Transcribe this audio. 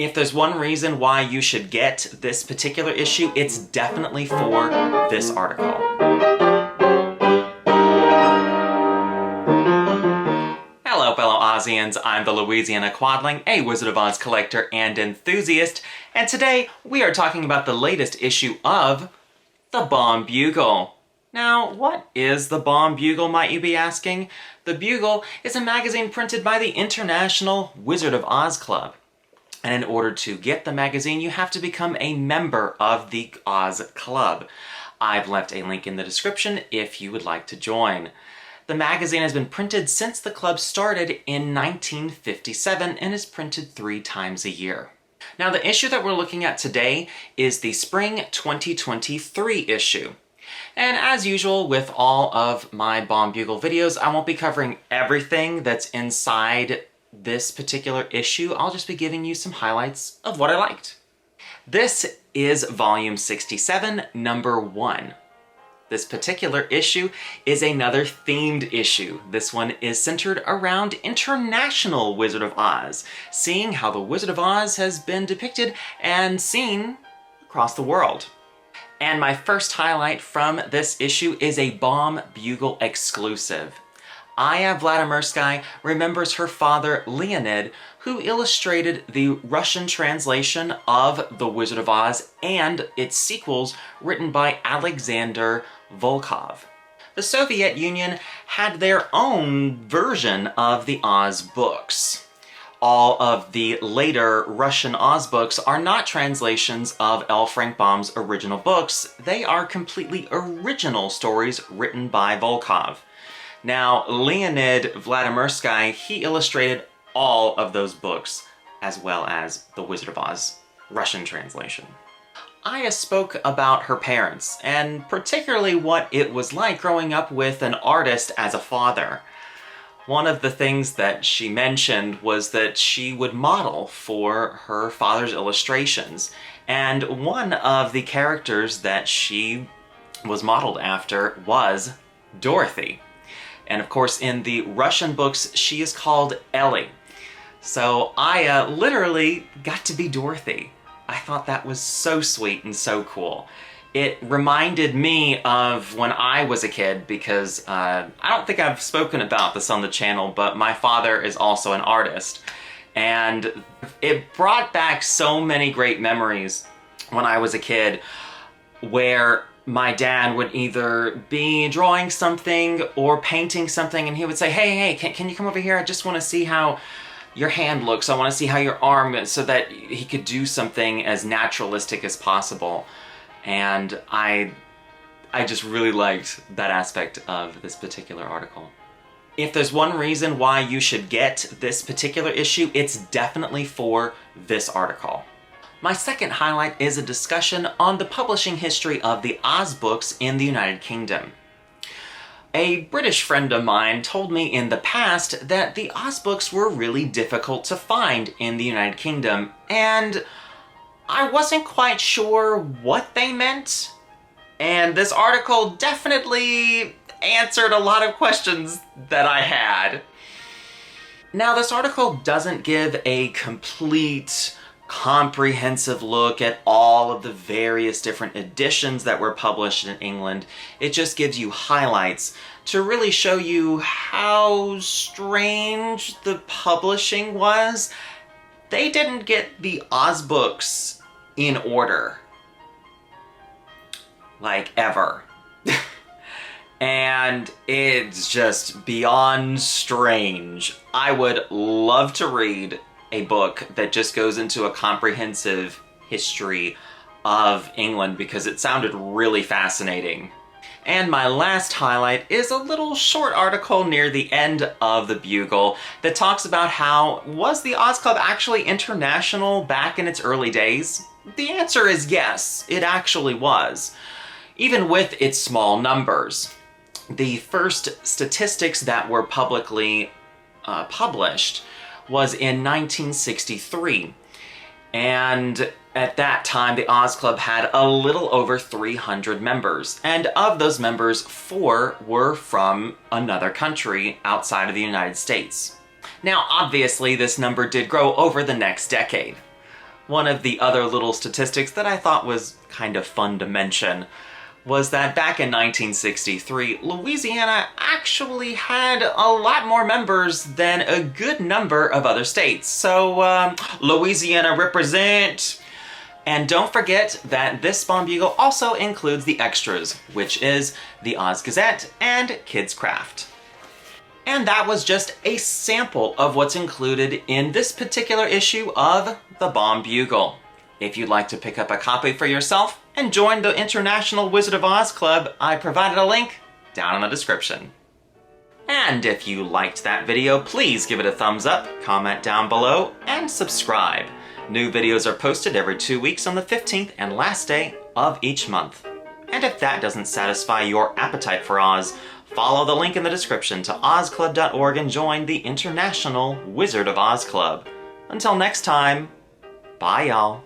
If there's one reason why you should get this particular issue, it's definitely for this article. Hello fellow Ozians, I'm the Louisiana Quadling, a Wizard of Oz collector and enthusiast, and today we are talking about the latest issue of the Baum Bugle. Now, what is the Baum Bugle, might you be asking? The Bugle is a magazine printed by the International Wizard of Oz Club. And in order to get the magazine, you have to become a member of the Oz Club. I've left a link in the description if you would like to join. The magazine has been printed since the club started in 1957 and is printed 3 times a year. Now, the issue that we're looking at today is the Spring 2023 issue. And as usual with all of my Baum Bugle videos, I won't be covering everything that's inside this particular issue. I'll just be giving you some highlights of what I liked. This is volume 67, number 1. This particular issue is another themed issue. This one is centered around International Wizard of Oz, seeing how the Wizard of Oz has been depicted and seen across the world. And my first highlight from this issue is a Baum Bugle exclusive. Leonid Vladimirsky remembers her father, Leonid, who illustrated the Russian translation of The Wizard of Oz and its sequels written by Alexander Volkov. The Soviet Union had their own version of the Oz books. All of the later Russian Oz books are not translations of L. Frank Baum's original books. They are completely original stories written by Volkov. Now, Leonid Vladimirsky, he illustrated all of those books, as well as The Wizard of Oz Russian translation. Aya spoke about her parents, and particularly what it was like growing up with an artist as a father. One of the things that she mentioned was that she would model for her father's illustrations, and one of the characters that she was modeled after was Dorothy. And of course, in the Russian books, she is called Ellie. So Aya literally got to be Dorothy. I thought that was so sweet and so cool. It reminded me of when I was a kid because I don't think I've spoken about this on the channel, but my father is also an artist. And it brought back so many great memories when I was a kid where my dad would either be drawing something or painting something and he would say, hey, can you come over here? I just want to see how your hand looks. I want to see how your arm is, so that he could do something as naturalistic as possible. And I just really liked that aspect of this particular article. If there's one reason why you should get this particular issue, it's definitely for this article. My second highlight is a discussion on the publishing history of the Oz books in the United Kingdom. A British friend of mine told me in the past that the Oz books were really difficult to find in the United Kingdom, and I wasn't quite sure what they meant. And this article definitely answered a lot of questions that I had. Now, this article doesn't give a complete comprehensive look at all of the various different editions that were published in England. It just gives you highlights to really show you how strange the publishing was. They didn't get the Oz books in order. Like, ever. And it's just beyond strange. I would love to read a book that just goes into a comprehensive history of England because it sounded really fascinating. And my last highlight is a little short article near the end of the Bugle that talks about how, was the Oz Club actually international back in its early days? The answer is yes, it actually was. Even with its small numbers. The first statistics that were publicly published was in 1963. And at that time, the Oz Club had a little over 300 members. And of those members, 4 were from another country outside of the United States. Now, obviously, this number did grow over the next decade. One of the other little statistics that I thought was kind of fun to mention was that back in 1963, Louisiana actually had a lot more members than a good number of other states. So, Louisiana represent! And don't forget that this Baum Bugle also includes the extras, which is the Oz Gazette and Kids Craft. And that was just a sample of what's included in this particular issue of the Baum Bugle. If you'd like to pick up a copy for yourself and join the International Wizard of Oz Club, I provided a link down in the description. And if you liked that video, please give it a thumbs up, comment down below, and subscribe. New videos are posted every 2 weeks on the 15th and last day of each month. And if that doesn't satisfy your appetite for Oz, follow the link in the description to ozclub.org and join the International Wizard of Oz Club. Until next time, bye y'all.